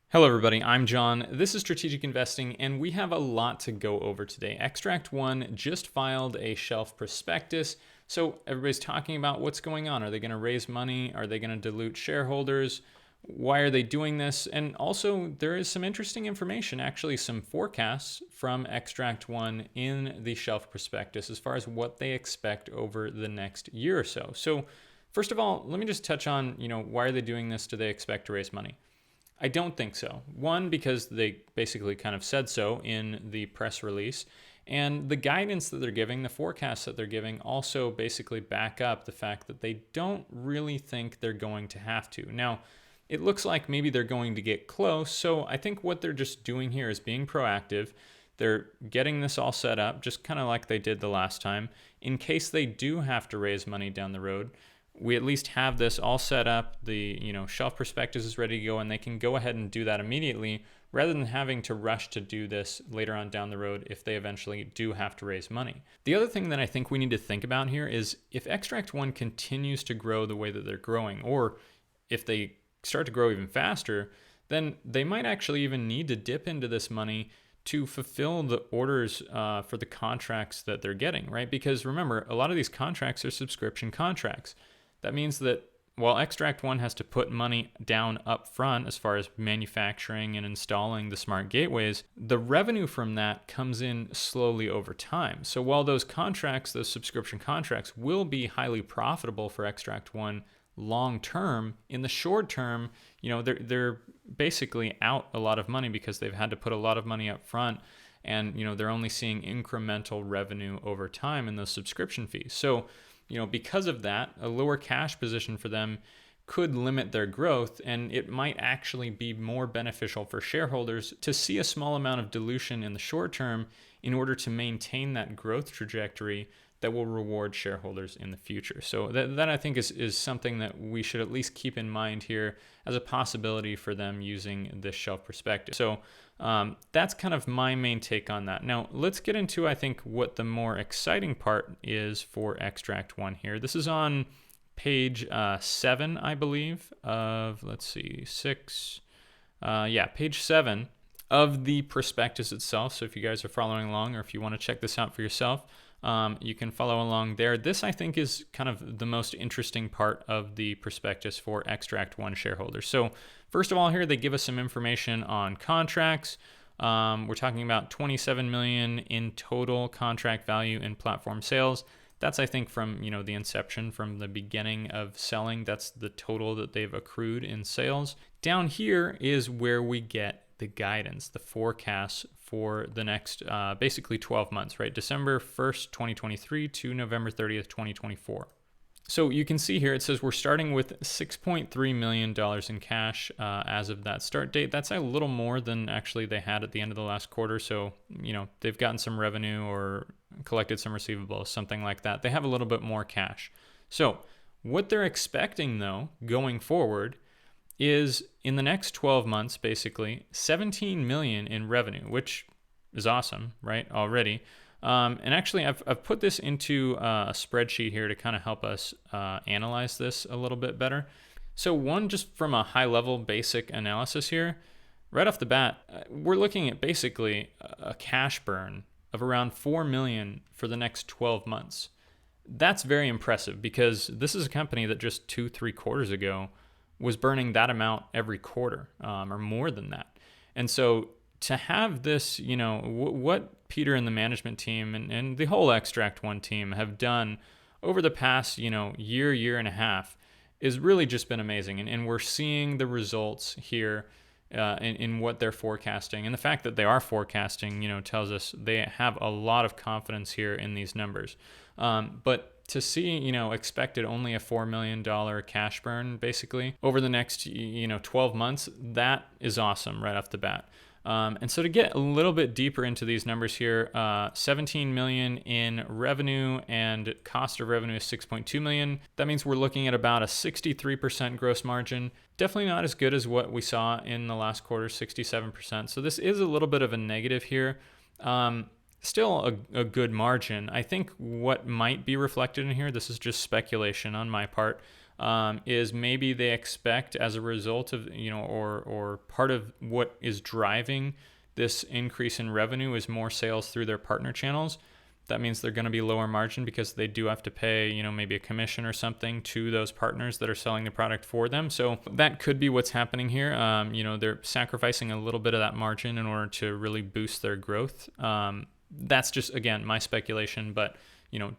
Hello everybody, I'm John. This is Strategic Investing and we have a lot to go over today. Xtract One just filed a shelf prospectus. So everybody's talking about what's going on. Are they going to raise money? Are they going to dilute shareholders? Why are they doing this? And also there is some interesting information, actually some forecasts from Xtract One in the shelf prospectus as far as what they expect over the next year or so. So first of all, let me just touch on, why are they doing this? Do they expect to raise money? I don't think so. One, because they basically kind of said so in the press release. And the guidance that they're giving, the forecasts that they're giving, also basically back up the fact that they don't really think they're going to have to. Now, it looks like maybe they're going to get close. So I think what they're just doing here is being proactive. They're getting this all set up, just kind of like they did the last time, in case they do have to raise money down the road. We at least have this all set up. The shelf prospectus is ready to go, and they can go ahead and do that immediately rather than having to rush to do this later on down the road if they eventually do have to raise money. The other thing that I think we need to think about here is if Xtract One continues to grow the way that they're growing, or if they start to grow even faster, then they might actually even need to dip into this money to fulfill the orders for the contracts that they're getting, right? Because remember, a lot of these contracts are subscription contracts. That means that while Xtract One has to put money down up front as far as manufacturing and installing the smart gateways, the revenue from that comes in slowly over time. So while those contracts, those subscription contracts, will be highly profitable for Xtract One long term, in the short term, they're basically out a lot of money because they've had to put a lot of money up front, and they're only seeing incremental revenue over time in those subscription fees. So because of that, a lower cash position for them could limit their growth, and it might actually be more beneficial for shareholders to see a small amount of dilution in the short term in order to maintain that growth trajectory that will reward shareholders in the future. So that I think is something that we should at least keep in mind here as a possibility for them using this shelf prospectus. So that's kind of my main take on that. Now, let's get into, I think, what the more exciting part is for Xtract One here. This is on page 7, I believe, of, let's see, 6. Page 7 of the prospectus itself. So if you guys are following along, or if you want to check this out for yourself, you can follow along there. This, I think, is kind of the most interesting part of the prospectus for Xtract One shareholders. So first of all, here they give us some information on contracts. We're talking about $27 million in total contract value in platform sales. That's, I think, from the inception, from the beginning of selling. That's the total that they've accrued in sales. Down here is where we get the guidance, the forecasts for the next basically 12 months, right? December 1st, 2023 to November 30th, 2024. So you can see here, it says we're starting with $6.3 million in cash as of that start date. That's a little more than actually they had at the end of the last quarter. So, they've gotten some revenue or collected some receivables, something like that. They have a little bit more cash. So what they're expecting, though, going forward is in the next 12 months, basically, $17 million in revenue, which is awesome, right, already. And actually, I've put this into a spreadsheet here to kind of help us analyze this a little bit better. So one, just from a high-level basic analysis here, right off the bat, we're looking at basically a cash burn of around $4 million for the next 12 months. That's very impressive because this is a company that just 2-3 quarters ago was burning that amount every quarter, or more than that. And so to have this, what Peter and the management team and the whole Xtract One team have done over the past, year and a half is really just been amazing. And we're seeing the results here in what they're forecasting. And the fact that they are forecasting, tells us they have a lot of confidence here in these numbers. But to see, expected only a $4 million cash burn basically over the next, 12 months, that is awesome right off the bat. And so to get a little bit deeper into these numbers here, 17 million in revenue and cost of revenue is 6.2 million. That means we're looking at about a 63% gross margin. Definitely not as good as what we saw in the last quarter, 67%. So this is a little bit of a negative here. Still a good margin. I think what might be reflected in here, this is just speculation on my part, is maybe they expect, as a result of, or part of what is driving this increase in revenue is more sales through their partner channels. That means they're going to be lower margin because they do have to pay, maybe a commission or something to those partners that are selling the product for them. So that could be what's happening here. They're sacrificing a little bit of that margin in order to really boost their growth. That's just, again, my speculation, but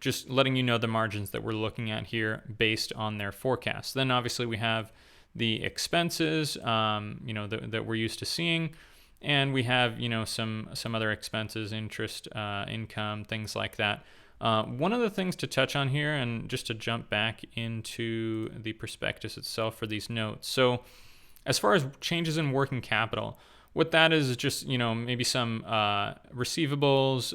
just letting you know the margins that we're looking at here based on their forecasts. Then obviously we have the expenses, that we're used to seeing. And we have, some other expenses, interest, income, things like that. One of the things to touch on here, and just to jump back into the prospectus itself for these notes. So as far as changes in working capital, what that is just, maybe some receivables,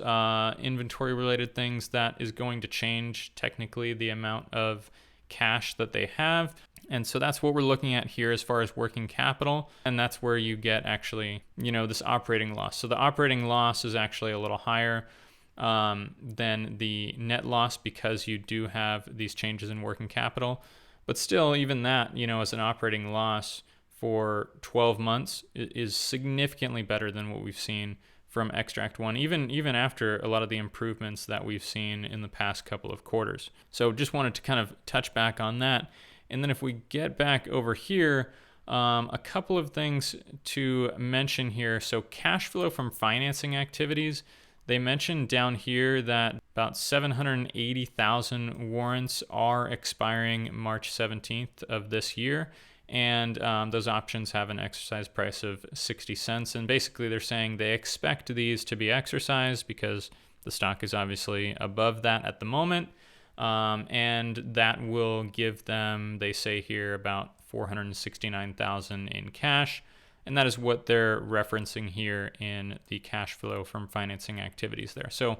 inventory related things that is going to change technically the amount of cash that they have. And so that's what we're looking at here as far as working capital. And that's where you get actually, this operating loss. So the operating loss is actually a little higher than the net loss because you do have these changes in working capital. But still, even that, as an operating loss for 12 months is significantly better than what we've seen from Xtract One, even after a lot of the improvements that we've seen in the past couple of quarters. So just wanted to kind of touch back on that. And then if we get back over here, a couple of things to mention here. So cash flow from financing activities, they mentioned down here that about 780,000 warrants are expiring March 17th of this year. And those options have an exercise price of 60 cents. And basically they're saying they expect these to be exercised because the stock is obviously above that at the moment. And that will give them, they say here, about 469,000 in cash. And that is what they're referencing here in the cash flow from financing activities there. So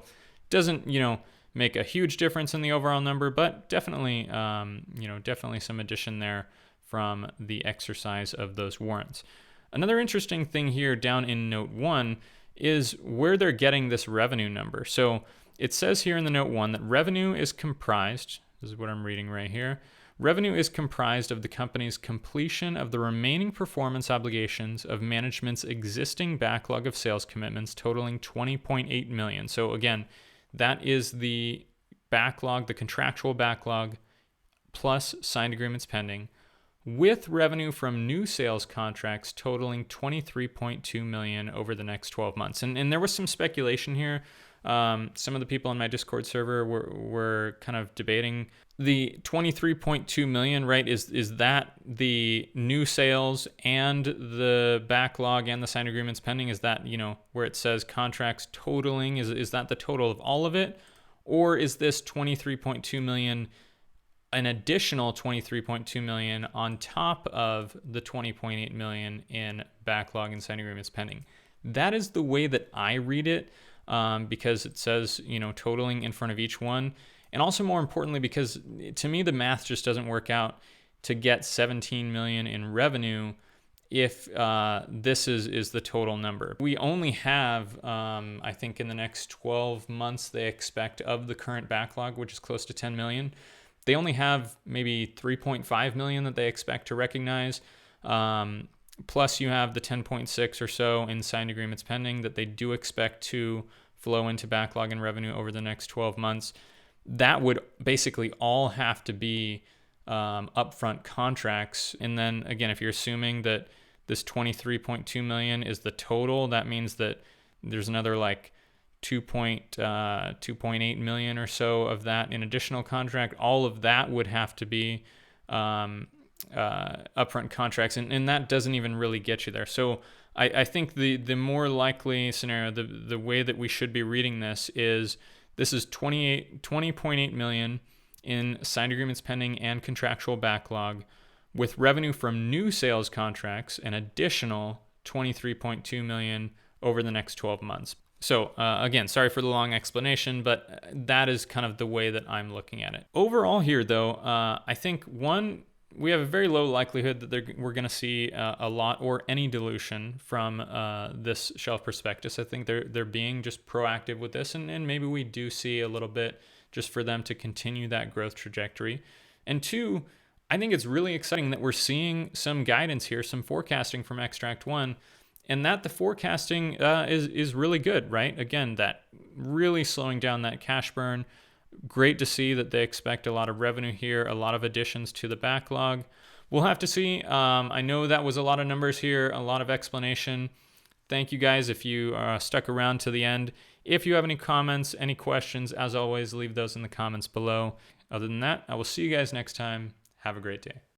doesn't, make a huge difference in the overall number, but definitely, definitely some addition there from the exercise of those warrants. Another interesting thing here down in note 1 is where they're getting this revenue number. So it says here in the note 1 that revenue is comprised, this is what I'm reading right here, revenue is comprised of the company's completion of the remaining performance obligations of management's existing backlog of sales commitments totaling 20.8 million. So again, that is the backlog, the contractual backlog, plus signed agreements pending, with revenue from new sales contracts totaling 23.2 million over the next 12 months. And there was some speculation here. Some of the people on my Discord server were kind of debating the 23.2 million, right? Is that the new sales and the backlog and the signed agreements pending? Is that, where it says contracts totaling, is that the total of all of it? Or is this 23.2 million an additional 23.2 million on top of the 20.8 million in backlog and signed agreements pending? That is the way that I read it. Because it says, totaling in front of each one. And also more importantly, because to me, the math just doesn't work out to get 17 million in revenue if this is the total number. We only have, I think in the next 12 months, they expect of the current backlog, which is close to 10 million, they only have maybe 3.5 million that they expect to recognize. Plus you have the 10.6 or so in signed agreements pending that they do expect to flow into backlog and revenue over the next 12 months. That would basically all have to be upfront contracts. And then again, if you're assuming that this 23.2 million is the total, that means that there's another like 2.8 million or so of that in additional contract. All of that would have to be upfront contracts, and that doesn't even really get you there. So I think the more likely scenario, the way that we should be reading this is 20.8 million in signed agreements pending and contractual backlog, with revenue from new sales contracts an additional 23.2 million over the next 12 months. So again, sorry for the long explanation, but that is kind of the way that I'm looking at it. Overall here though, I think we have a very low likelihood that we're going to see a lot or any dilution from this shelf prospectus. I think they're being just proactive with this, and maybe we do see a little bit just for them to continue that growth trajectory. And two, I think it's really exciting that we're seeing some guidance here, some forecasting from Xtract One, and that the forecasting is really good, right? Again, that really slowing down that cash burn. Great to see that they expect a lot of revenue here, a lot of additions to the backlog. We'll have to see. I know that was a lot of numbers here, a lot of explanation. Thank you guys if you stuck around to the end. If you have any comments, any questions, as always, leave those in the comments below. Other than that, I will see you guys next time. Have a great day.